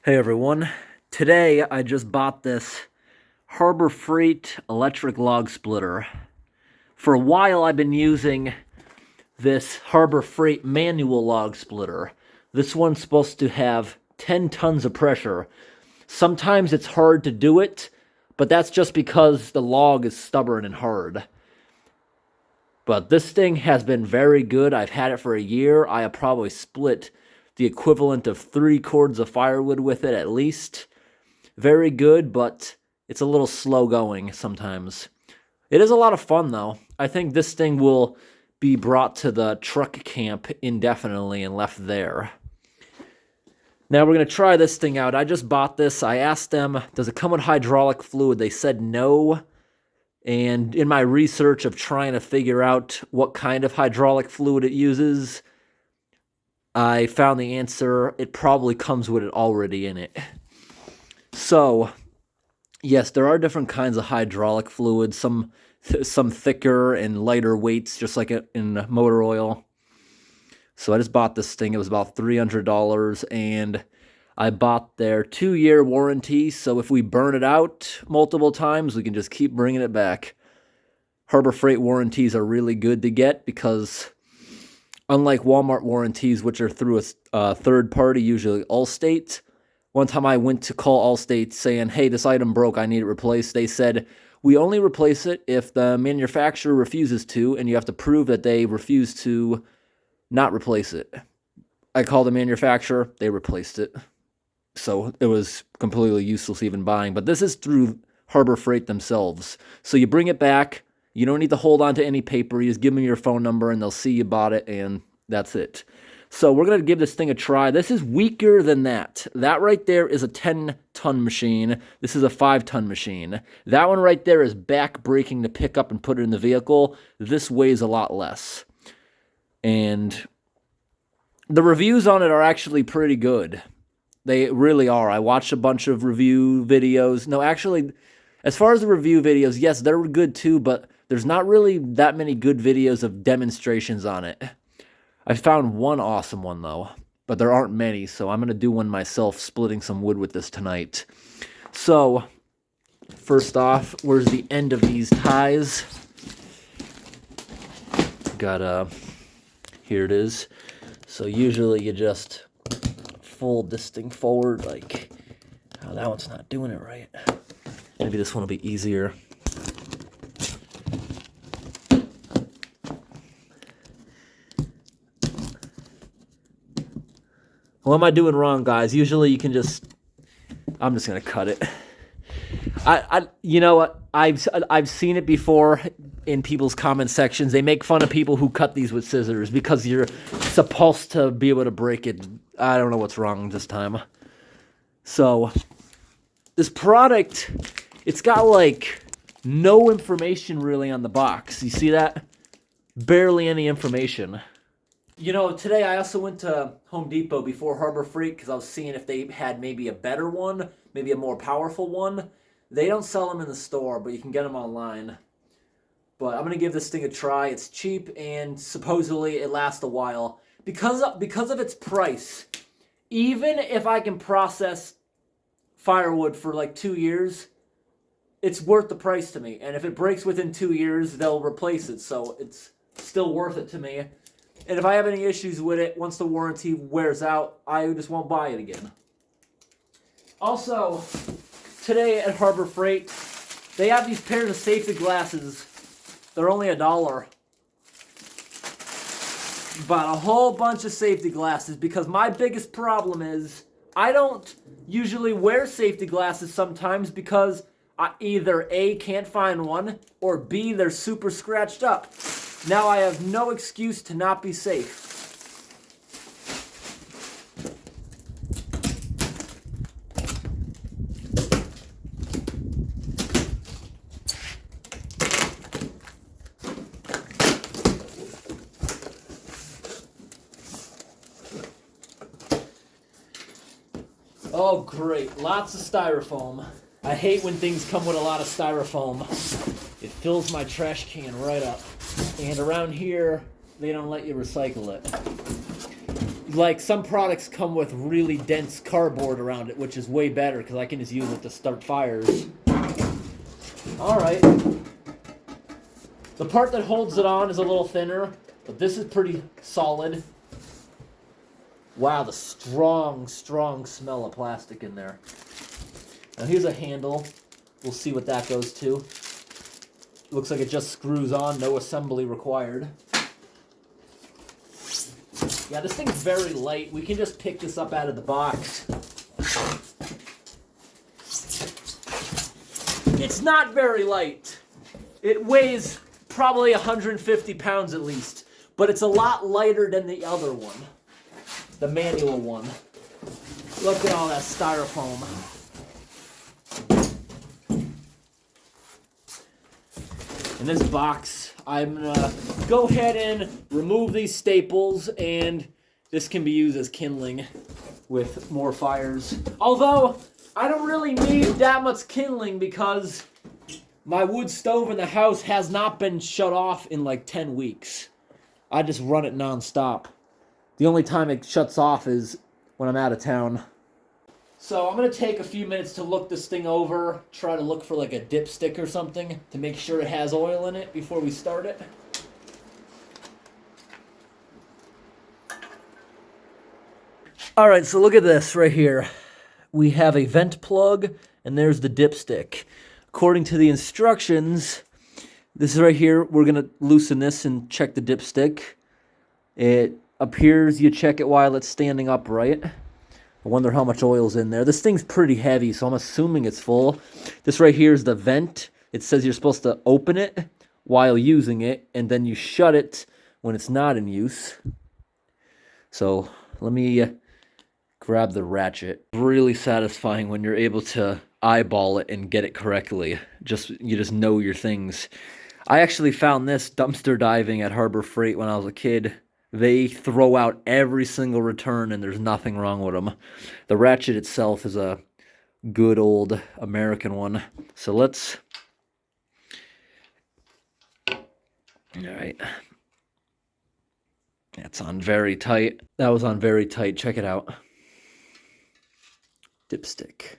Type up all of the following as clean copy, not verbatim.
Hey everyone. Today I just bought this Harbor Freight electric log splitter. For a while I've been using this Harbor Freight manual log splitter. This one's supposed to have 10 tons of pressure. Sometimes it's hard to do it, but that's just because the log is stubborn and hard. But this thing has been very good. I've had it for a year. I have probably split the equivalent of 3 cords of firewood with it at least. Very good, but it's a little slow going sometimes. It is a lot of fun though. I think this thing will be brought to the truck camp indefinitely and left there. Now we're going to try this thing out. I just bought this. I asked them, does it come with hydraulic fluid? They said no. And in my research of trying to figure out what kind of hydraulic fluid it uses, I found the answer. It probably comes with it already in it. So, yes, there are different kinds of hydraulic fluids, some thicker and lighter weights, just like in motor oil. So I just bought this thing. It was about $300, and I bought their 2-year warranty, so if we burn it out multiple times, we can just keep bringing it back. Harbor Freight warranties are really good to get because unlike Walmart warranties, which are through a third party, usually Allstate, one time I went to call Allstate saying, hey, this item broke, I need it replaced. They said, we only replace it if the manufacturer refuses to, and you have to prove that they refuse to not replace it. I called the manufacturer, they replaced it. So it was completely useless even buying. But this is through Harbor Freight themselves. So you bring it back. You don't need to hold on to any paper. You just give them your phone number, and they'll see you bought it, and that's it. So we're going to give this thing a try. This is weaker than that. That right there is a 10-ton machine. This is a 5-ton machine. That one right there is back-breaking to pick up and put it in the vehicle. This weighs a lot less. And the reviews on it are actually pretty good. They really are. I watched a bunch of review videos. No, actually, as far as the review videos, yes, they're good too, but there's not really that many good videos of demonstrations on it. I found one awesome one, though, but there aren't many, so I'm going to do one myself, splitting some wood with this tonight. So, first off, where's the end of these ties? Here it is. So usually you just fold this thing forward like, oh, that one's not doing it right. Maybe this one will be easier. What am I doing wrong, guys? Usually you can just, I'm just gonna cut it. You know what? I've seen it before in people's comment sections. They make fun of people who cut these with scissors because you're supposed to be able to break it. I don't know what's wrong this time. So, this product, it's got like no information really on the box. You see that? Barely any information. You know, today I also went to Home Depot before Harbor Freight because I was seeing if they had maybe a better one, maybe a more powerful one. They don't sell them in the store, but you can get them online. But I'm going to give this thing a try. It's cheap, and supposedly it lasts a while. Because of its price, even if I can process firewood for like 2 years, it's worth the price to me. And if it breaks within 2 years, they'll replace it. So it's still worth it to me. And if I have any issues with it, once the warranty wears out, I just won't buy it again. Also, today at Harbor Freight, they have these pairs of safety glasses. They're only $1. Bought a whole bunch of safety glasses because my biggest problem is I don't usually wear safety glasses sometimes because I either A, can't find one, or B, they're super scratched up. Now I have no excuse to not be safe. Oh, great. Lots of styrofoam. I hate when things come with a lot of styrofoam. It fills my trash can right up. And around here, they don't let you recycle it. Like, some products come with really dense cardboard around it, which is way better because I can just use it to start fires. Alright. The part that holds it on is a little thinner, but this is pretty solid. Wow, the strong, strong smell of plastic in there. Now here's a handle. We'll see what that goes to. Looks like it just screws on, no assembly required. Yeah, this thing's very light. We can just pick this up out of the box. It's not very light. It weighs probably 150 pounds at least, but it's a lot lighter than the other one, the manual one. Look at all that styrofoam. In this box, I'm gonna go ahead and remove these staples, and this can be used as kindling with more fires. Although, I don't really need that much kindling because my wood stove in the house has not been shut off in like 10 weeks. I just run it non-stop. The only time it shuts off is when I'm out of town. So I'm going to take a few minutes to look this thing over, try to look for like a dipstick or something to make sure it has oil in it before we start it. Alright, so look at this right here. We have a vent plug, and there's the dipstick. According to the instructions, this is right here, we're going to loosen this and check the dipstick. It appears you check it while it's standing upright. I wonder how much oil's in there. This thing's pretty heavy, so I'm assuming it's full. This right here is the vent. It says you're supposed to open it while using it, and then you shut it when it's not in use. So let me grab the ratchet. Really satisfying when you're able to eyeball it and get it correctly. You just know your things. I actually found this dumpster diving at Harbor Freight when I was a kid. They throw out every single return and there's nothing wrong with them. The ratchet itself is a good old American one. So let's... Alright. That's on very tight. That was on very tight. Check it out. Dipstick.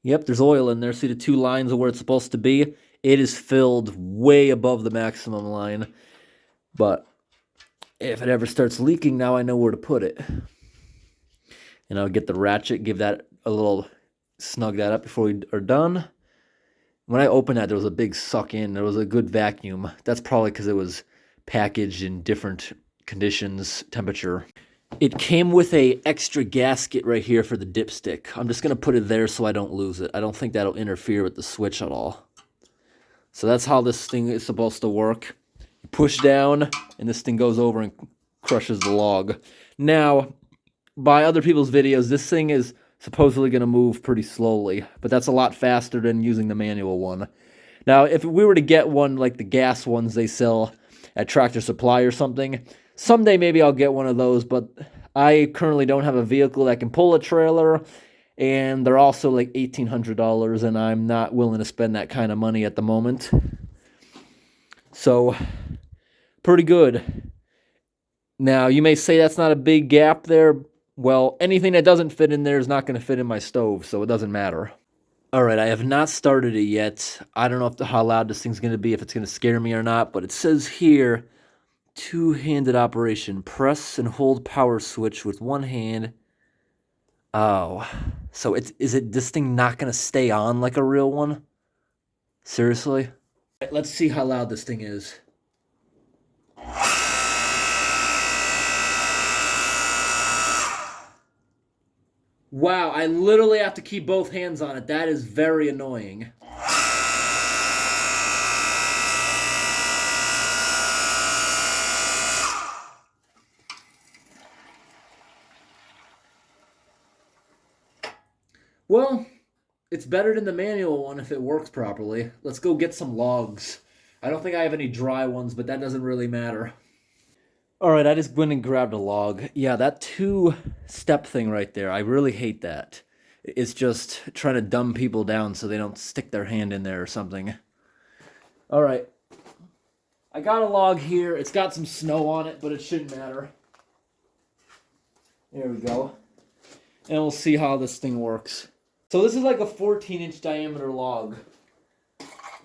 Yep, there's oil in there. See the two lines of where it's supposed to be? It is filled way above the maximum line. But if it ever starts leaking, now I know where to put it. And I'll get the ratchet, give that a little, snug that up before we are done. When I opened that, there was a big suck in. There was a good vacuum. That's probably because it was packaged in different conditions, temperature. It came with a extra gasket right here for the dipstick. I'm just going to put it there so I don't lose it. I don't think that'll interfere with the switch at all. So that's how this thing is supposed to work. You push down, and this thing goes over and crushes the log. Now, by other people's videos, this thing is supposedly going to move pretty slowly, but that's a lot faster than using the manual one. Now, if we were to get one like the gas ones they sell at Tractor Supply or something, someday maybe I'll get one of those, but I currently don't have a vehicle that can pull a trailer, and they're also like $1,800, and I'm not willing to spend that kind of money at the moment. So, pretty good. Now, you may say that's not a big gap there. Well, anything that doesn't fit in there is not going to fit in my stove, so it doesn't matter. Alright, I have not started it yet. I don't know how loud this thing's going to be, if it's going to scare me or not, but it says here, two-handed operation. Press and hold power switch with one hand. Oh, so is this thing not going to stay on like a real one? Seriously? Let's see how loud this thing is. Wow, I literally have to keep both hands on it. That is very annoying. Well, it's better than the manual one if it works properly. Let's go get some logs. I don't think I have any dry ones, but that doesn't really matter. Alright, I just went and grabbed a log. Yeah, that two-step thing right there, I really hate that. It's just trying to dumb people down so they don't stick their hand in there or something. Alright. I got a log here. It's got some snow on it, but it shouldn't matter. There we go. And we'll see how this thing works. So this is like a 14-inch diameter log.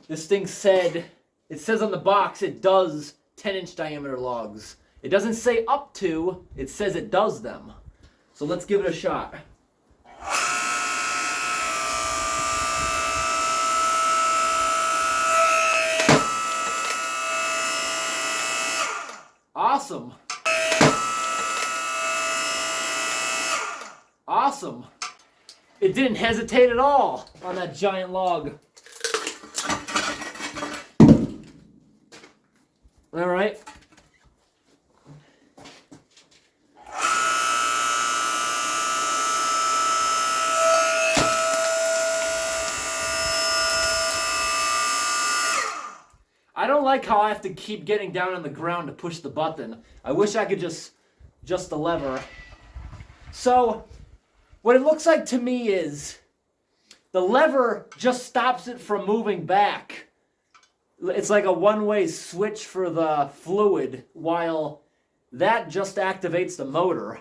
This thing said, it says on the box it does 10-inch diameter logs. It doesn't say up to, it says it does them. So let's give it a shot. Awesome. Awesome. It didn't hesitate at all on that giant log. All right. I don't like how I have to keep getting down on the ground to push the button. I wish I could just the lever. So, what it looks like to me is the lever just stops it from moving back. It's like a one-way switch for the fluid, while that just activates the motor.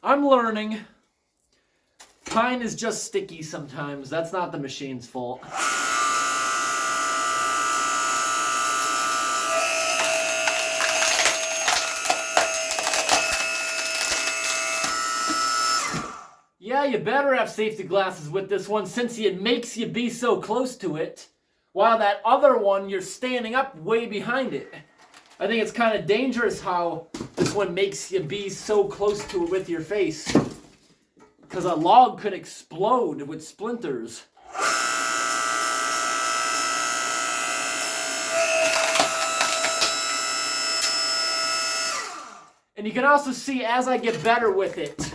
I'm learning. Pine is just sticky sometimes. That's not the machine's fault. Yeah, you better have safety glasses with this one since it makes you be so close to it, while that other one, you're standing up way behind it. I think it's kind of dangerous how this one makes you be so close to it with your face, because a log could explode with splinters. And you can also see as I get better with it,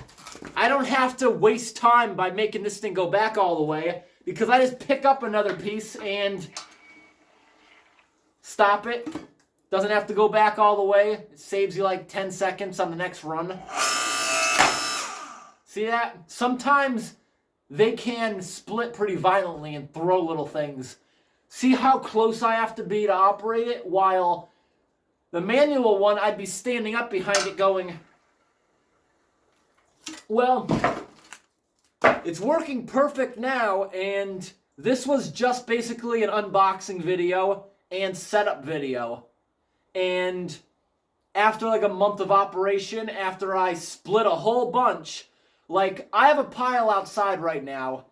I don't have to waste time by making this thing go back all the way, because I just pick up another piece and stop it. Doesn't have to go back all the way. It saves you like 10 seconds on the next run. See that? Sometimes they can split pretty violently and throw little things. See how close I have to be to operate it? While the manual one, I'd be standing up behind it going, well, it's working perfect now, and this was just basically an unboxing video and setup video. And after like a month of operation, after I split a whole bunch, like I have a pile outside right now.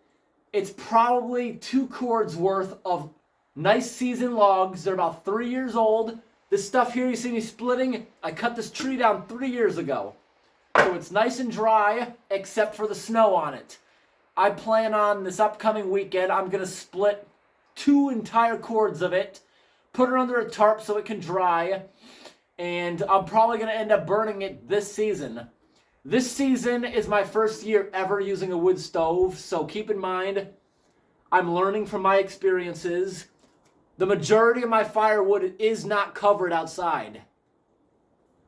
It's probably 2 cords worth of nice seasoned logs. They're about 3 years old. This stuff here you see me splitting, I cut this tree down 3 years ago. So it's nice and dry, except for the snow on it. I plan on this upcoming weekend, I'm going to split 2 entire cords of it, put it under a tarp so it can dry, and I'm probably going to end up burning it this season. This season is my first year ever using a wood stove, so keep in mind, I'm learning from my experiences. The majority of my firewood is not covered outside.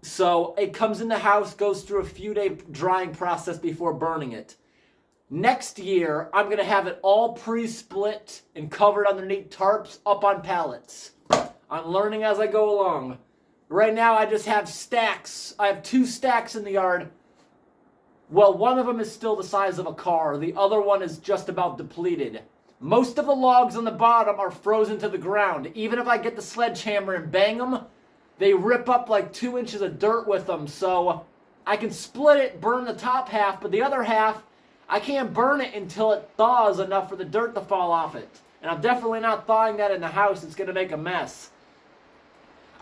So it comes in the house, goes through a few-day drying process before burning it. Next year, I'm going to have it all pre-split and covered underneath tarps up on pallets. I'm learning as I go along. Right now, I just have stacks. I have 2 stacks in the yard. Well, one of them is still the size of a car. The other one is just about depleted. Most of the logs on the bottom are frozen to the ground. Even if I get the sledgehammer and bang them, they rip up like 2 inches of dirt with them. So I can split it, burn the top half, but the other half, I can't burn it until it thaws enough for the dirt to fall off it. And I'm definitely not thawing that in the house. It's going to make a mess.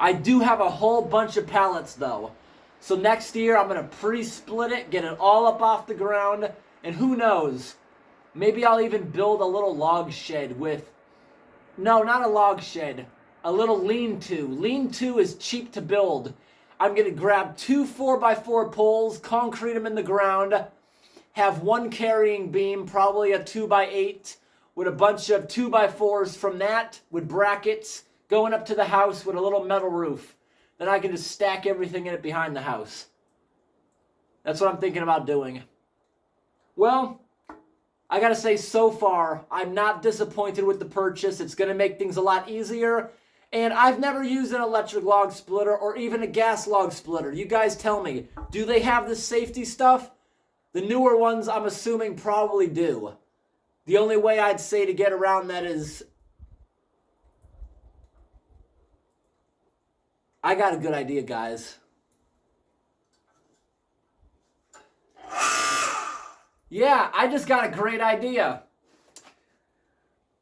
I do have a whole bunch of pallets though. So next year I'm going to pre-split it, get it all up off the ground, and who knows, maybe I'll even build a little log shed with, no, not a log shed, a little lean-to. Lean-to is cheap to build. I'm going to grab 2 4x4 poles, concrete them in the ground, have 1 carrying beam, probably a 2x8, with a bunch of 2x4s from that, with brackets, going up to the house with a little metal roof. Then I can just stack everything in it behind the house. That's what I'm thinking about doing. Well, I gotta say, so far, I'm not disappointed with the purchase. It's gonna make things a lot easier. And I've never used an electric log splitter or even a gas log splitter. You guys tell me, do they have this safety stuff? The newer ones, I'm assuming, probably do. The only way I'd say to get around that is, I got a good idea, guys. Yeah, I just got a great idea.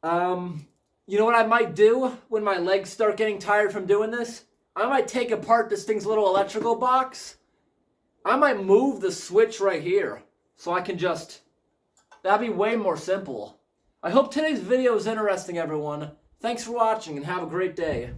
You know what I might do when my legs start getting tired from doing this? I might take apart this thing's little electrical box. I might move the switch right here so I can just, that'd be way more simple. I hope today's video is interesting, everyone. Thanks for watching and have a great day.